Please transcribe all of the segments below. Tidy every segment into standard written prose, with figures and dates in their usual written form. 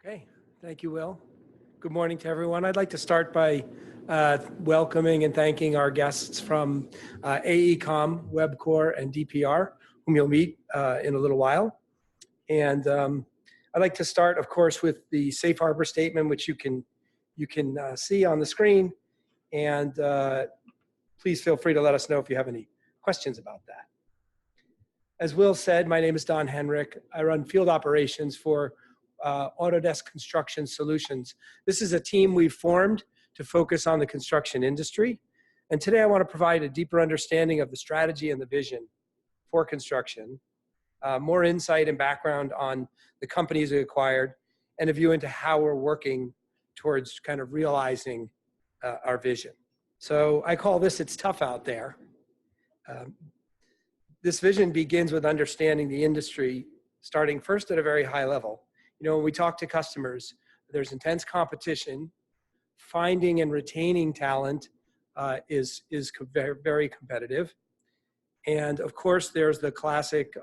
Okay, thank you, Will. Good morning to everyone. I'd like to start by welcoming and thanking our guests from AECOM, WebCore, and DPR, whom you'll meet in a little while. And I'd like to start, of course, with the safe harbor statement, which you can see on the screen. And please feel free to let us know if you have any questions about that. As Will said, my name is Don Henrik. I run field operations for Autodesk Construction Solutions. This is a team we've formed to focus on the construction industry. And today I want to provide a deeper understanding of the strategy and the vision for construction, more insight and background on the companies we acquired, and a view into how we're working towards kind of realizing our vision. So I call this It's Tough Out There. This vision begins with understanding the industry, starting first at a very high level. You know, when we talk to customers, there's intense competition. Finding and retaining talent is very, very competitive. And of course, there's the classic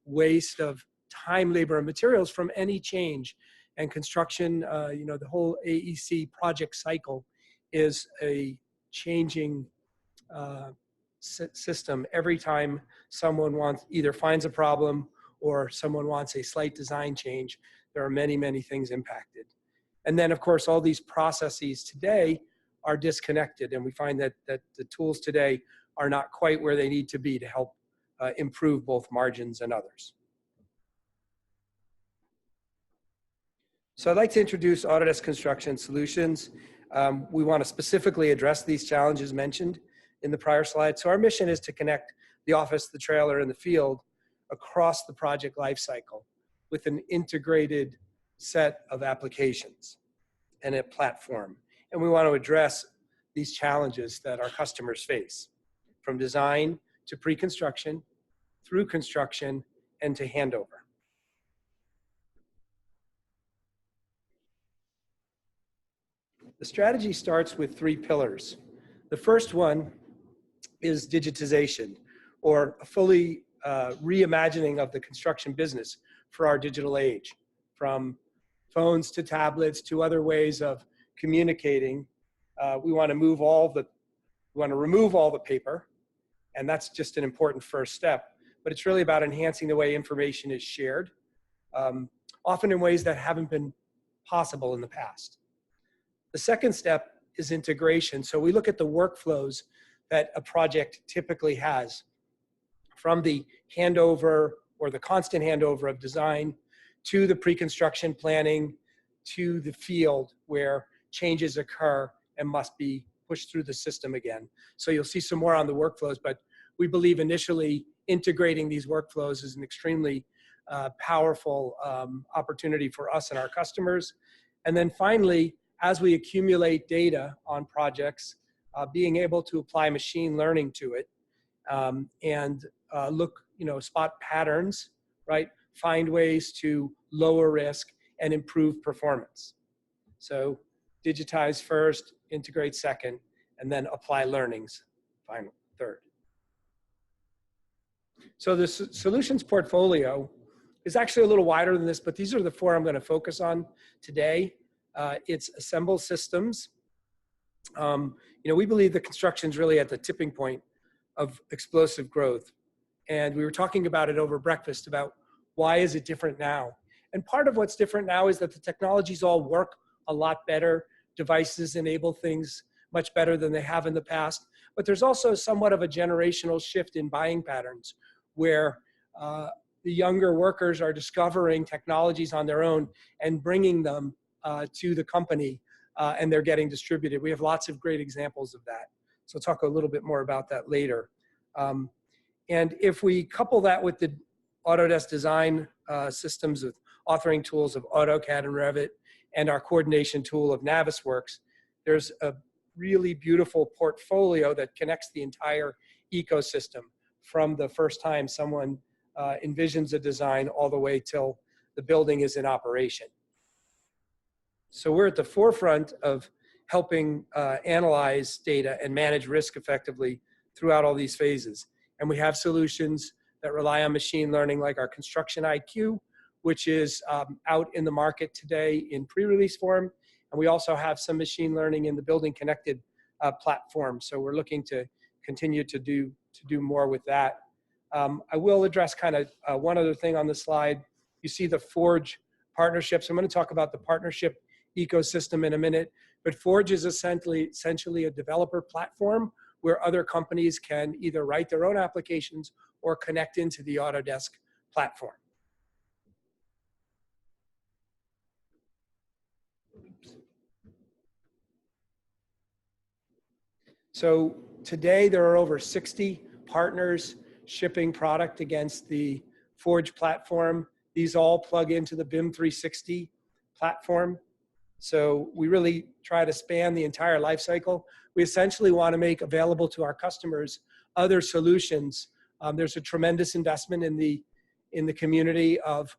waste of time, labor, and materials from any change. And construction, you know, the whole AEC project cycle is a changing system. Every time someone either finds a problem or someone wants a slight design change, there are many, many things impacted. And then, of course, all these processes today are disconnected, and we find that the tools today are not quite where they need to be to help improve both margins and others. So I'd like to introduce Autodesk Construction Solutions. We want to specifically address these challenges mentioned in the prior slide. So our mission is to connect the office, the trailer, and the field across the project lifecycle with an integrated set of applications and a platform. And we want to address these challenges that our customers face, from design to pre-construction, through construction, and to handover. The strategy starts with 3 pillars. The first one is digitization, or a fully reimagining of the construction business for our digital age, from phones to tablets to other ways of communicating. We want to remove all the paper, and that's just an important first step. But it's really about enhancing the way information is shared, often in ways that haven't been possible in the past. The second step is integration. So we look at the workflows that a project typically has, from the handover or the constant handover of design to the pre-construction planning to the field where changes occur and must be pushed through the system again. So you'll see some more on the workflows, but we believe initially integrating these workflows is an extremely powerful opportunity for us and our customers. And then finally, as we accumulate data on projects, being able to apply machine learning to it and look, spot patterns, right? Find ways to lower risk and improve performance. So digitize first, integrate second, and then apply learnings, final, third. So the solutions portfolio is actually a little wider than this, but these are the 4 I'm going to focus on today. It's assemble systems. We believe that construction is really at the tipping point of explosive growth. And we were talking about it over breakfast about why is it different now? And part of what's different now is that the technologies all work a lot better. Devices enable things much better than they have in the past. But there's also somewhat of a generational shift in buying patterns where the younger workers are discovering technologies on their own and bringing them to the company, and they're getting distributed. We have lots of great examples of that. So I'll talk a little bit more about that later. And if we couple that with the Autodesk design systems with authoring tools of AutoCAD and Revit and our coordination tool of Navisworks, there's a really beautiful portfolio that connects the entire ecosystem from the first time someone envisions a design all the way till the building is in operation. So we're at the forefront of helping analyze data and manage risk effectively throughout all these phases. And we have solutions that rely on machine learning, like our Construction IQ, which is out in the market today in pre-release form. And we also have some machine learning in the building connected platform. So we're looking to continue to do more with that. I will address kind of one other thing on the slide. You see the Forge partnerships. I'm going to talk about the partnership ecosystem in a minute, but Forge is essentially a developer platform where other companies can either write their own applications or connect into the Autodesk platform. So today there are over 60 partners shipping product against the Forge platform. These all plug into the BIM 360 platform. So we really try to span the entire life cycle. We essentially want to make available to our customers other solutions. There's a tremendous investment in the community of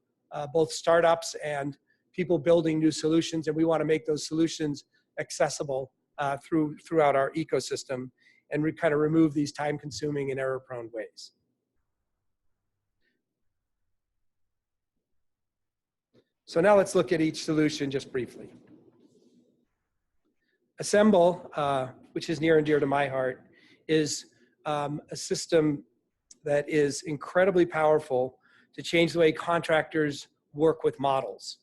both startups and people building new solutions, and we want to make those solutions accessible throughout our ecosystem and kind of remove these time-consuming and error-prone ways. So now let's look at each solution just briefly. Assemble, which is near and dear to my heart, is a system that is incredibly powerful to change the way contractors work with models.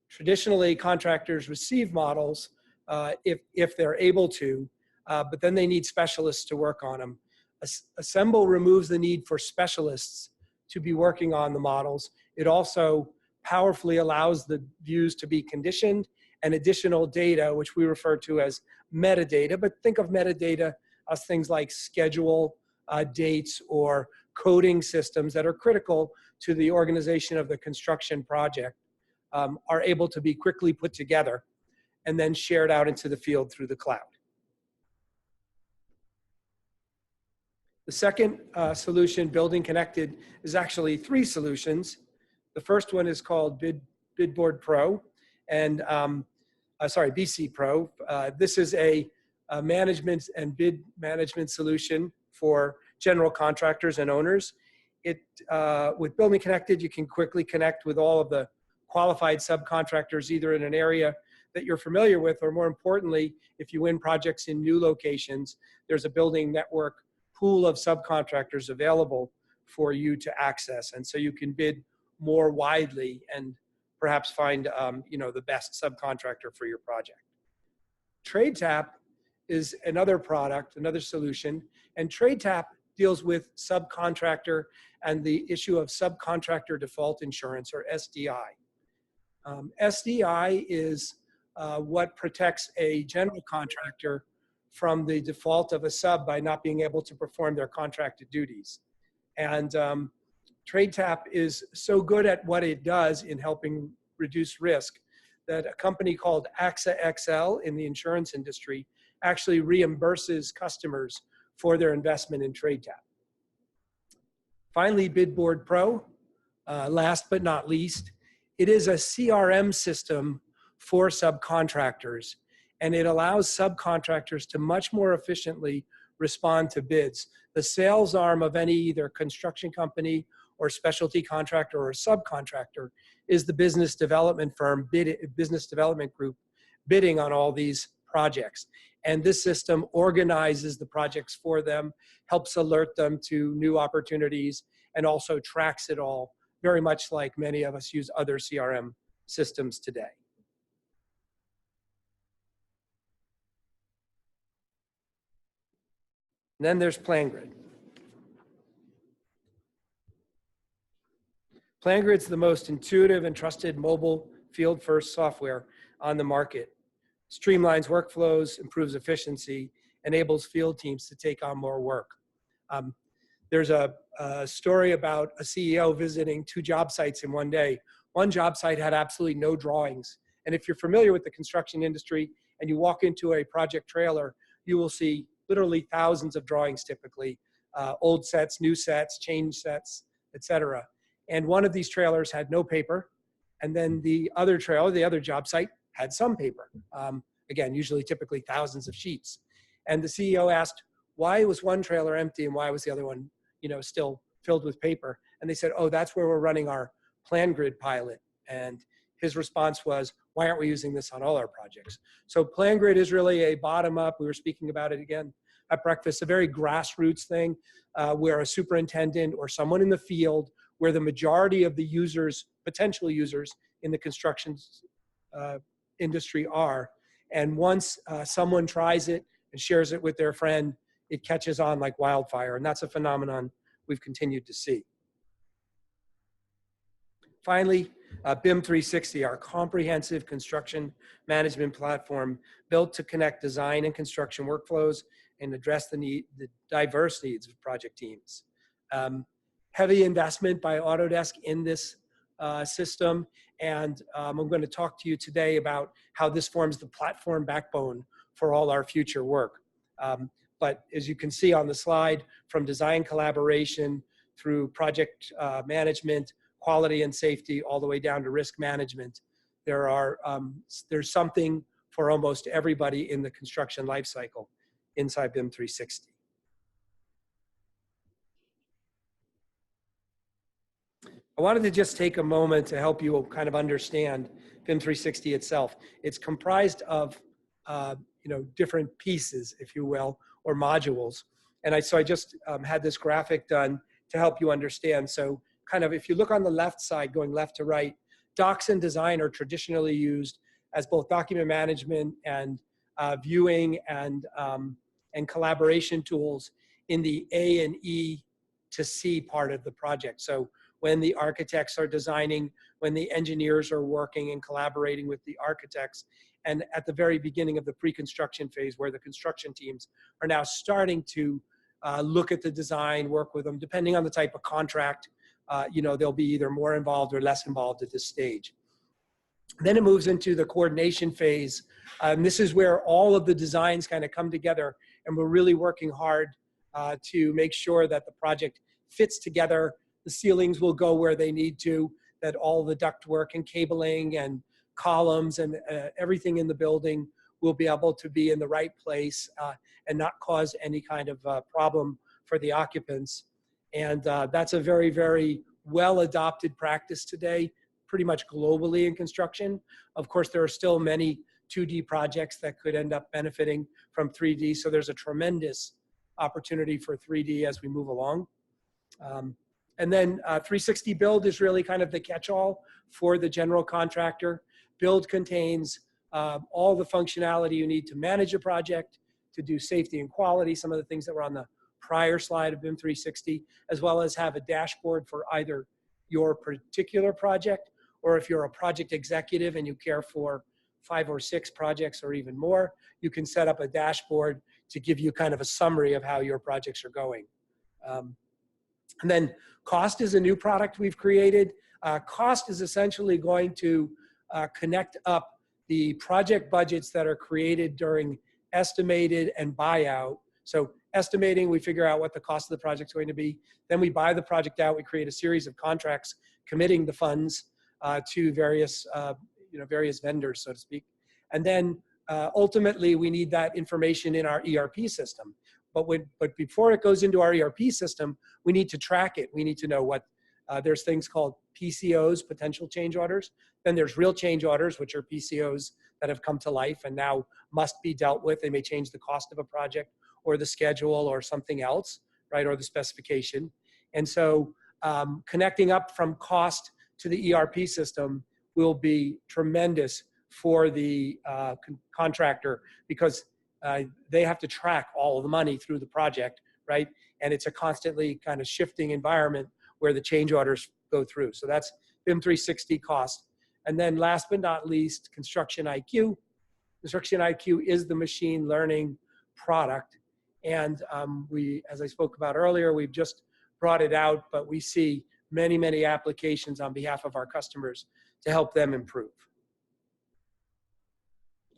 Traditionally, contractors receive models if they're able to, but then they need specialists to work on them. Assemble removes the need for specialists to be working on the models. It also powerfully allows the views to be conditioned and additional data, which we refer to as metadata, but think of metadata as things like schedule, dates, or coding systems that are critical to the organization of the construction project, are able to be quickly put together and then shared out into the field through the cloud. The second solution, Building Connected, is actually three solutions. The first one is called BidBoard Pro, and BC Pro. This is a management and bid management solution for general contractors and owners. With Building Connected, you can quickly connect with all of the qualified subcontractors, either in an area that you're familiar with, or more importantly, if you win projects in new locations, there's a building network pool of subcontractors available for you to access. And so you can bid more widely and perhaps find the best subcontractor for your project. TradeTap is another product, another solution, and TradeTap deals with subcontractor and the issue of subcontractor default insurance, or SDI. SDI is what protects a general contractor from the default of a sub by not being able to perform their contracted duties. And TradeTap is so good at what it does in helping reduce risk that a company called AXA XL in the insurance industry actually reimburses customers for their investment in TradeTap. Finally, BidBoard Pro, last but not least, it is a CRM system for subcontractors, and it allows subcontractors to much more efficiently respond to bids. The sales arm of any either construction company or specialty contractor or subcontractor is the business development firm, business development group bidding on all these projects. And this system organizes the projects for them, helps alert them to new opportunities, and also tracks it all, very much like many of us use other CRM systems today. And then there's PlanGrid. PlanGrid's the most intuitive and trusted mobile field-first software on the market. Streamlines workflows, improves efficiency, enables field teams to take on more work. There's a story about a CEO visiting 2 job sites in one day. One job site had absolutely no drawings. And if you're familiar with the construction industry and you walk into a project trailer, you will see literally thousands of drawings typically, old sets, new sets, change sets, etc. And one of these trailers had no paper. And then the other trailer, the other job site, had some paper. Again, usually typically thousands of sheets. And the CEO asked, why was one trailer empty and why was the other one still filled with paper? And they said, oh, that's where we're running our PlanGrid pilot. And his response was, why aren't we using this on all our projects? So PlanGrid is really a bottom-up, we were speaking about it again at breakfast, a very grassroots thing where a superintendent or someone in the field, where the majority of the users, potential users in the construction industry are, and once someone tries it and shares it with their friend, it catches on like wildfire, and that's a phenomenon we've continued to see. Finally, BIM 360, our comprehensive construction management platform built to connect design and construction workflows and address the diverse needs of project teams. Heavy investment by Autodesk in this system, and I'm going to talk to you today about how this forms the platform backbone for all our future work. But as you can see on the slide, from design collaboration through project management, quality and safety, all the way down to risk management, there's something for almost everybody in the construction lifecycle inside BIM 360. I wanted to just take a moment to help you kind of understand BIM 360 itself. It's comprised of different pieces, if you will, or modules. And so I just had this graphic done to help you understand. So kind of if you look on the left side, going left to right, docs and design are traditionally used as both document management and viewing and collaboration tools in the A and E to C part of the project. So when the architects are designing, when the engineers are working and collaborating with the architects, and at the very beginning of the pre-construction phase where the construction teams are now starting to look at the design, work with them, depending on the type of contract, they'll be either more involved or less involved at this stage. Then it moves into the coordination phase. This is where all of the designs kind of come together, and we're really working hard to make sure that the project fits together. The ceilings will go where they need to, that all the ductwork and cabling and columns and everything in the building will be able to be in the right place and not cause any kind of problem for the occupants. And that's a very, very well adopted practice today, pretty much globally in construction. Of course, there are still many 2D projects that could end up benefiting from 3D. So there's a tremendous opportunity for 3D as we move along. And then 360 Build is really kind of the catch-all for the general contractor. Build contains all the functionality you need to manage a project, to do safety and quality, some of the things that were on the prior slide of BIM 360, as well as have a dashboard for either your particular project, or if you're a project executive and you care for 5 or 6 projects or even more, you can set up a dashboard to give you kind of a summary of how your projects are going. And then Cost is a new product we've created. Cost is essentially going to connect up the project budgets that are created during estimated and buyout. So estimating, we figure out what the cost of the project is going to be. Then we buy the project out. We create a series of contracts committing the funds to various, various vendors, so to speak. And then ultimately, we need that information in our ERP system. But before it goes into our ERP system, we need to track it. We need to know what, there's things called PCOs, potential change orders. Then there's real change orders, which are PCOs that have come to life and now must be dealt with. They may change the cost of a project or the schedule or something else, right, or the specification. And so connecting up from cost to the ERP system will be tremendous for the contractor, because they have to track all of the money through the project, right? And it's a constantly kind of shifting environment where the change orders go through. So that's BIM 360 Cost. And then last but not least, Construction IQ. Construction IQ is the machine learning product. And as I spoke about earlier, we've just brought it out, but we see many, many applications on behalf of our customers to help them improve.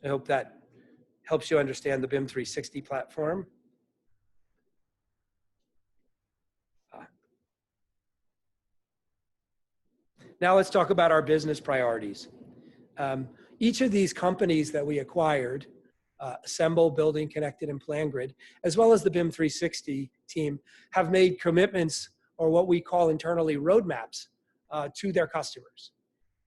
I hope that helps you understand the BIM 360 platform. Now let's talk about our business priorities. Each of these companies that we acquired, Assemble, Building Connected, and PlanGrid, as well as the BIM 360 team, have made commitments, or what we call internally roadmaps, to their customers.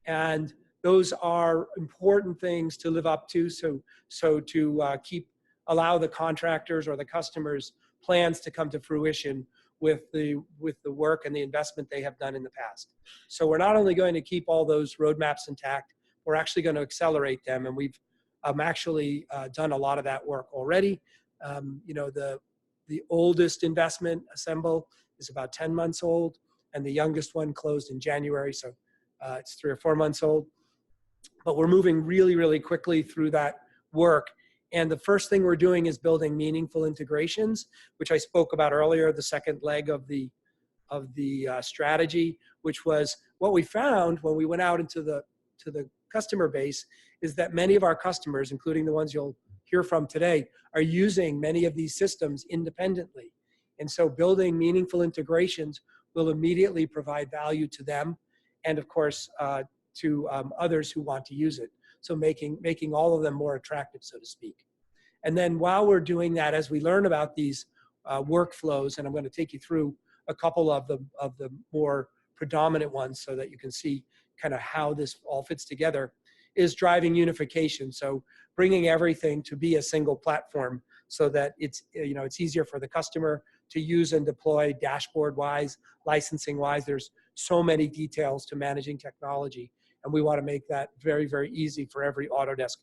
And those are important things to live up to, so to allow the contractors or the customers' plans to come to fruition with the work and the investment they have done in the past. So we're not only going to keep all those roadmaps intact, we're actually going to accelerate them, and we've actually done a lot of that work already. You know, the oldest investment, Assemble, is about 10 months old, and the youngest one closed in January, so it's 3 or 4 months old. But we're moving really, really quickly through that work. And the first thing we're doing is building meaningful integrations, which I spoke about earlier, the second leg of the strategy, which was what we found when we went out into the customer base, is that many of our customers, including the ones you'll hear from today, are using many of these systems independently. And so building meaningful integrations will immediately provide value to them, and of course, to others who want to use it. So making all of them more attractive, so to speak. And then while we're doing that, as we learn about these workflows, and I'm going to take you through a couple of the more predominant ones so that you can see kind of how this all fits together, is driving unification. So bringing everything to be a single platform so that it's, you know, it's easier for the customer to use and deploy dashboard-wise, licensing-wise. There's so many details to managing technology, and we want to make that very, very easy for every Autodesk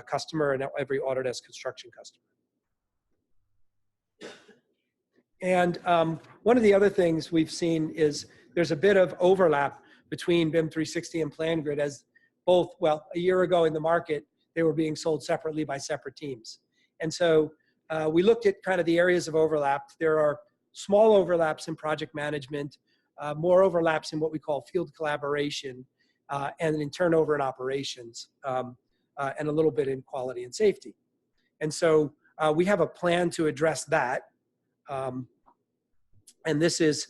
customer and every Autodesk construction customer. And one of the other things we've seen is there's a bit of overlap between BIM 360 and PlanGrid, as both, well, a year ago in the market, they were being sold separately by separate teams. And so we looked at kind of the areas of overlap. There are small overlaps in project management, more overlaps in what we call field collaboration, and in turnover and operations, and a little bit in quality and safety. And so we have a plan to address that. And this is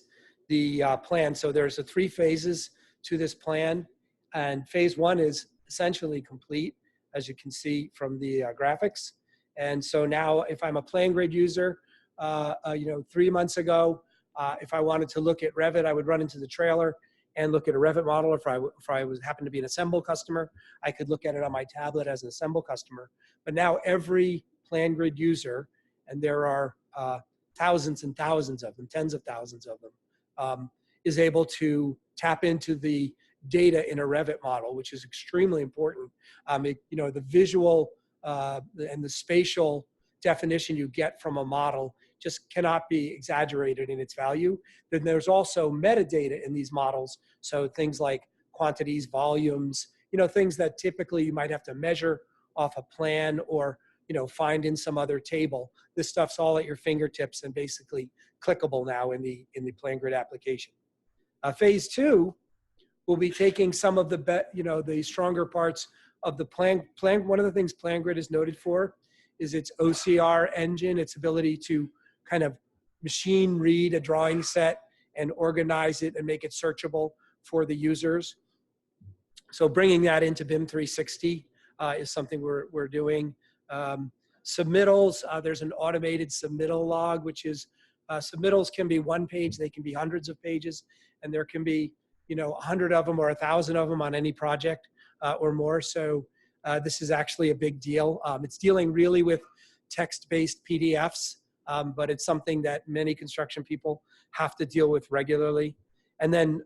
the plan. So there's 3 phases to this plan. And phase 1 is essentially complete, as you can see from the graphics. And so now if I'm a PlanGrid user, you know, 3 months ago, if I wanted to look at Revit, I would run into the trailer and look at a Revit model. If I happened to be an Assemble customer, I could look at it on my tablet as an Assemble customer. But now every PlanGrid user, and there are thousands and thousands of them, tens of thousands of them, is able to tap into the data in a Revit model, which is extremely important. You know, the visual and the spatial definition you get from a model just cannot be exaggerated in its value. Then there's also metadata in these models. So things like quantities, volumes, you know, things that typically you might have to measure off a plan or, you know, find in some other table. This stuff's all at your fingertips and basically clickable now in the PlanGrid application. Phase 2 will be taking some of the, you know, the stronger parts of the plan. One of the things PlanGrid is noted for is its OCR engine, its ability to kind of machine read a drawing set and organize it and make it searchable for the users. So bringing that into BIM 360 is something we're doing. Submittals, there's an automated submittal log, which is, submittals can be 1 page, they can be hundreds of pages, and there can be, you know, 100 of them or 1,000 of them on any project or more. So this is actually a big deal. It's dealing really with text-based PDFs, but it's something that many construction people have to deal with regularly. And then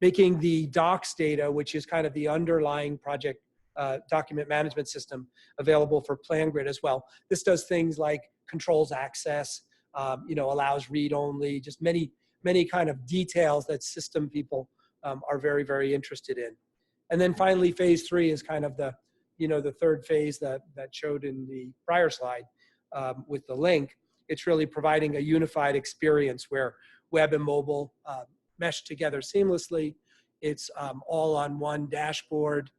making the docs data, which is kind of the underlying project document management system, available for PlanGrid as well. This does things like controls access, you know, allows read-only, just many kind of details that system people are very, very interested in. And then finally, phase 3 is kind of the, you know, the third phase that showed in the prior slide with the link. It's really providing a unified experience where web and mobile mesh together seamlessly. It's all on one dashboard,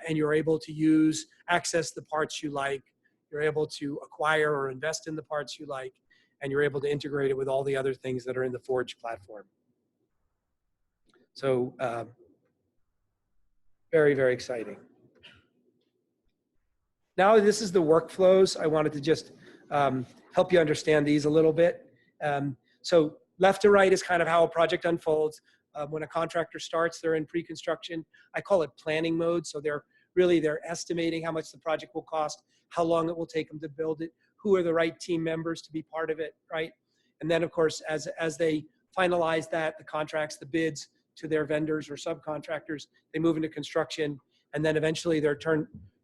and you're able to access the parts you like. You're able to acquire or invest in the parts you like, and you're able to integrate it with all the other things that are in the Forge platform. So very, very exciting. Now this is the workflows. I wanted to just help you understand these a little bit. So left to right is kind of how a project unfolds. When a contractor starts, they're in pre-construction. I call it planning mode. So they're estimating how much the project will cost, how long it will take them to build it, who are the right team members to be part of it, right? And then, of course, as they finalize that, the contracts, the bids to their vendors or subcontractors, they move into construction, and then eventually they're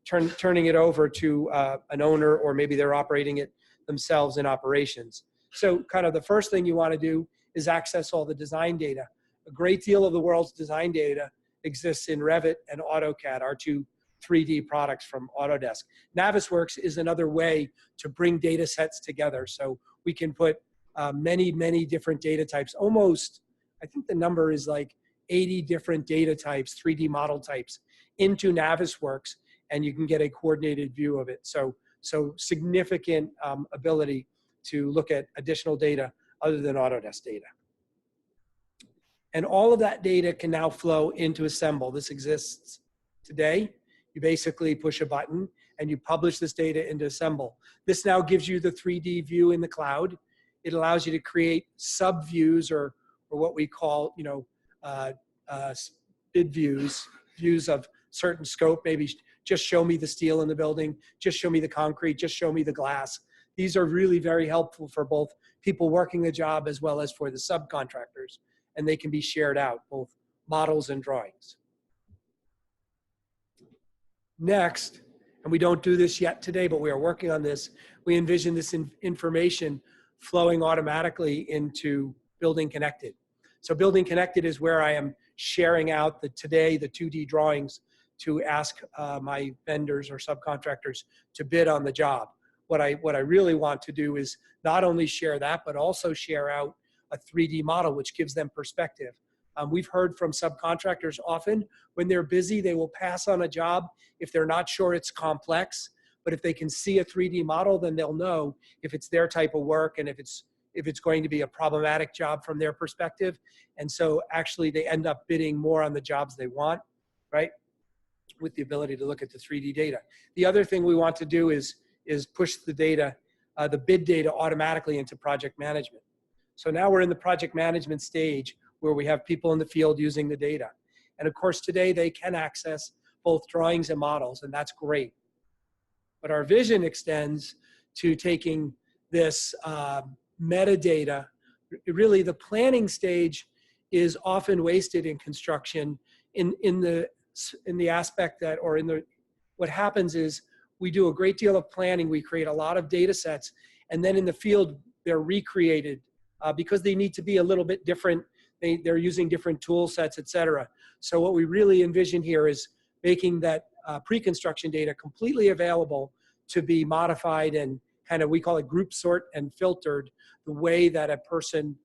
turning it over to an owner, or maybe they're operating it themselves in operations. So kind of the first thing you want to do is access all the design data. A great deal of the world's design data exists in Revit and AutoCAD, our two 3D products from Autodesk. Navisworks is another way to bring data sets together. So we can put many different data types, almost, I think the number is like 80 different data types, 3D model types, into Navisworks, and you can get a coordinated view of it. So significant ability to look at additional data other than Autodesk data. And all of that data can now flow into Assemble. This exists today. You basically push a button and you publish this data into Assemble. This now gives you the 3D view in the cloud. It allows you to create sub-views, or what we call, bid views of certain scope. Maybe just show me the steel in the building, just show me the concrete, just show me the glass. These are really very helpful for both people working the job as well as for the subcontractors, and they can be shared out, both models and drawings. Next, and we don't do this yet today, but we are working on this, we envision this information flowing automatically into Building Connected. So Building Connected is where I am sharing out the 2D drawings to ask my vendors or subcontractors to bid on the job. What I really want to do is not only share that, but also share out a 3D model, which gives them perspective. We've heard from subcontractors often when they're busy, they will pass on a job if they're not sure it's complex. But if they can see a 3D model, then they'll know if it's their type of work and if it's going to be a problematic job from their perspective. And so actually they end up bidding more on the jobs they want, right? With the ability to look at the 3D data. The other thing we want to do is push the data, the bid data automatically into project management. So now we're in the project management stage where we have people in the field using the data. And of course, today they can access both drawings and models, and that's great. But our vision extends to taking this metadata. Really, the planning stage is often wasted in construction in the aspect that, or in the, what happens is we do a great deal of planning, we create a lot of data sets, and then in the field, they're recreated because they need to be a little bit different. They're using different tool sets, et cetera. So what we really envision here is making that pre-construction data completely available to be modified and kind of, we call it group sort and filtered the way that a person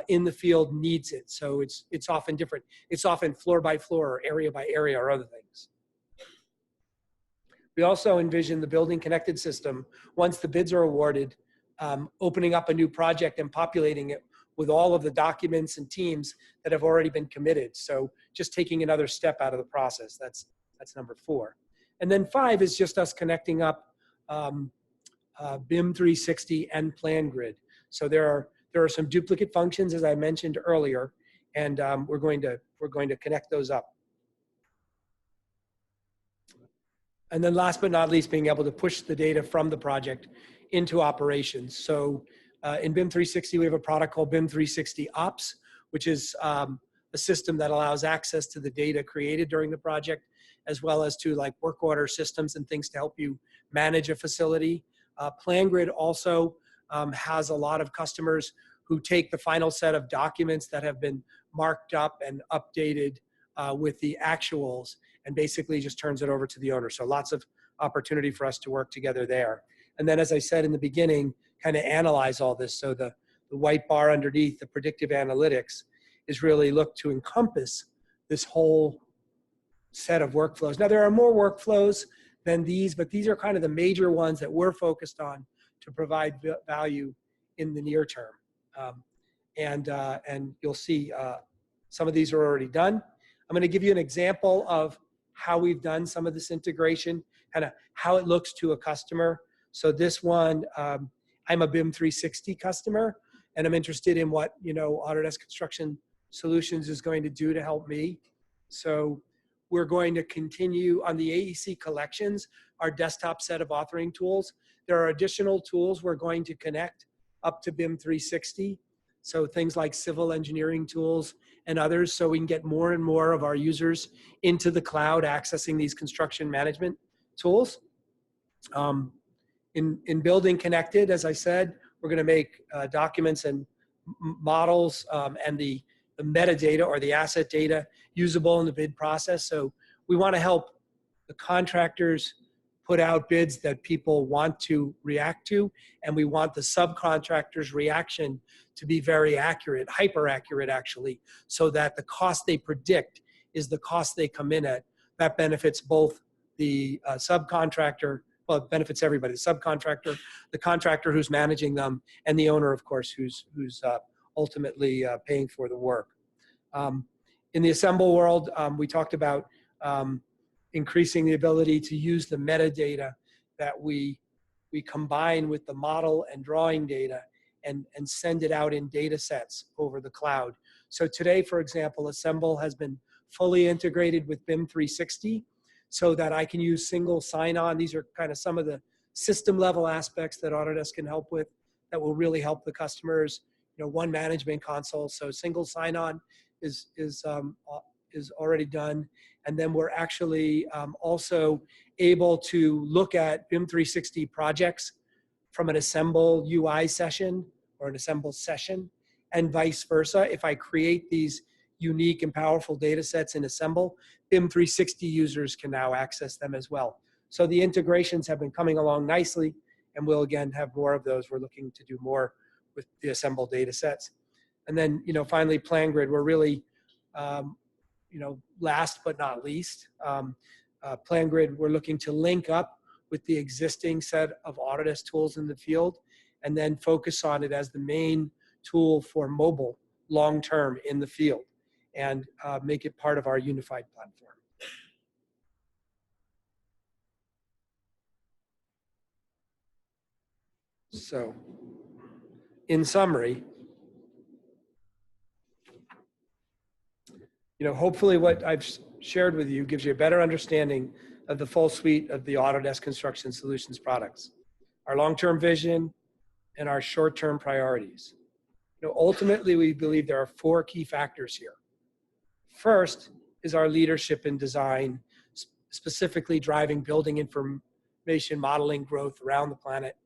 in the field needs it. So it's often different. It's often floor by floor or area by area or other things. We also envision the Building Connected system, once the bids are awarded, opening up a new project and populating it with all of the documents and teams that have already been committed. So just taking another step out of the process. That's number 4. And then 5 is just us connecting up BIM 360 and PlanGrid. So there are some duplicate functions, as I mentioned earlier, and we're going to connect those up. And then last but not least, being able to push the data from the project into operations. So in BIM 360, we have a product called BIM 360 Ops, which is a system that allows access to the data created during the project, as well as to like work order systems and things to help you manage a facility. PlanGrid also has a lot of customers who take the final set of documents that have been marked up and updated with the actuals and basically just turns it over to the owner. So lots of opportunity for us to work together there. And then, as I said in the beginning, kind of analyze all this. So the white bar underneath, the predictive analytics, is really looked to encompass this whole set of workflows. Now, there are more workflows than these, but these are kind of the major ones that we're focused on to provide value in the near term. And you'll see some of these are already done. I'm going to give you an example of how we've done some of this integration, kind of how it looks to a customer. So this one, I'm a BIM 360 customer, and I'm interested in what Autodesk Construction Solutions is going to do to help me. So we're going to continue on the AEC collections, our desktop set of authoring tools. There are additional tools we're going to connect up to BIM 360. So things like civil engineering tools and others, so we can get more and more of our users into the cloud accessing these construction management tools. In Building Connected, as I said, we're going to make documents and models and the metadata or the asset data usable in the bid process. So we want to help the contractors put out bids that people want to react to, and we want the subcontractors' reaction to be very accurate, hyper accurate actually, so that the cost they predict is the cost they come in at. That benefits both the subcontractor, well, it benefits everybody, the subcontractor, the contractor who's managing them, and the owner, of course, who's ultimately paying for the work. In the Assemble world, we talked about increasing the ability to use the metadata that we combine with the model and drawing data and send it out in data sets over the cloud. So today, for example, Assemble has been fully integrated with BIM 360 so that I can use single sign-on. These are kind of some of the system level aspects that Autodesk can help with that will really help the customers. You know, one management console, so single sign-on is already done. And then we're actually also able to look at BIM 360 projects from an Assemble UI session or an Assemble session, and vice versa. If I create these unique and powerful data sets in Assemble, BIM 360 users can now access them as well. So the integrations have been coming along nicely, and we'll again have more of those. We're looking to do more with the Assemble data sets. And then, you know, finally, PlanGrid, we're really, you know, last but not least, PlanGrid, we're looking to link up with the existing set of Autodesk tools in the field and then focus on it as the main tool for mobile long-term in the field and make it part of our unified platform. So, in summary, you know, hopefully what I've shared with you gives you a better understanding of the full suite of the Autodesk Construction Solutions products, our long-term vision, and our short-term priorities. You know, ultimately, we believe there are 4 key factors here. First is our leadership in design, specifically driving building information modeling growth around the planet.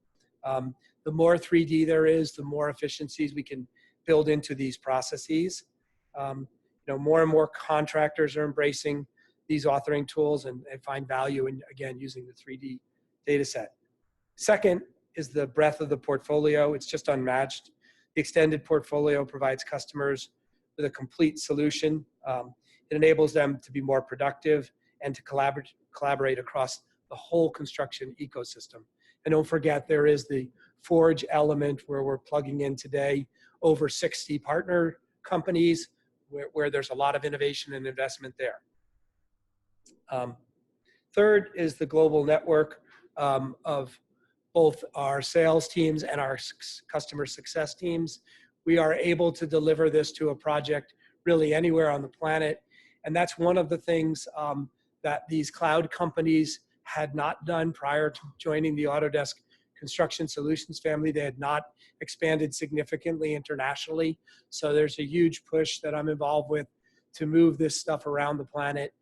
The more 3D there is, the more efficiencies we can build into these processes. You know, more and more contractors are embracing these authoring tools and find value in, again, using the 3D data set. Second is the breadth of the portfolio. It's just unmatched. The extended portfolio provides customers with a complete solution. It enables them to be more productive and to collaborate across the whole construction ecosystem. And don't forget, there is the Forge element where we're plugging in today over 60 partner companies where there's a lot of innovation and investment there. Third is the global network of both our sales teams and our customer success teams. We are able to deliver this to a project really anywhere on the planet. And that's one of the things that these cloud companies had not done prior to joining the Autodesk Construction Solutions family. They had not expanded significantly internationally. So there's a huge push that I'm involved with to move this stuff around the planet.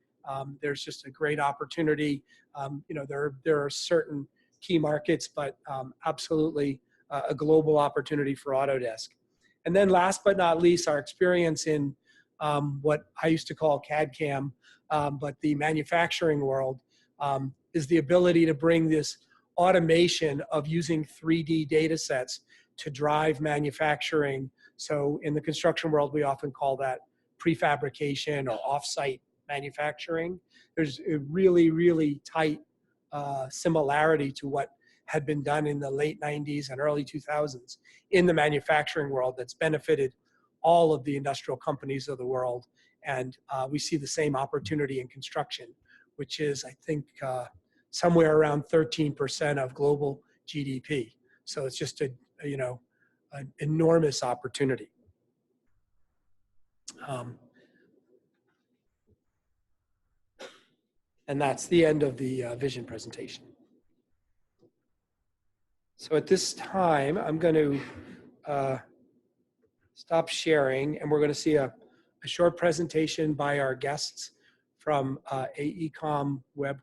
There's just a great opportunity. You know, there are certain key markets, but absolutely a global opportunity for Autodesk. And then last but not least, our experience in what I used to call CAD/CAM, but the manufacturing world, is the ability to bring this automation of using 3D data sets to drive manufacturing. So in the construction world, we often call that prefabrication or offsite manufacturing. There's a really, really tight similarity to what had been done in the late 90s and early 2000s in the manufacturing world that's benefited all of the industrial companies of the world. And we see the same opportunity in construction, which is, I think, somewhere around 13% of global GDP. So it's just you know, an enormous opportunity. And that's the end of the vision presentation. So at this time, I'm going to stop sharing, and we're going to see a short presentation by our guests from AECOM Web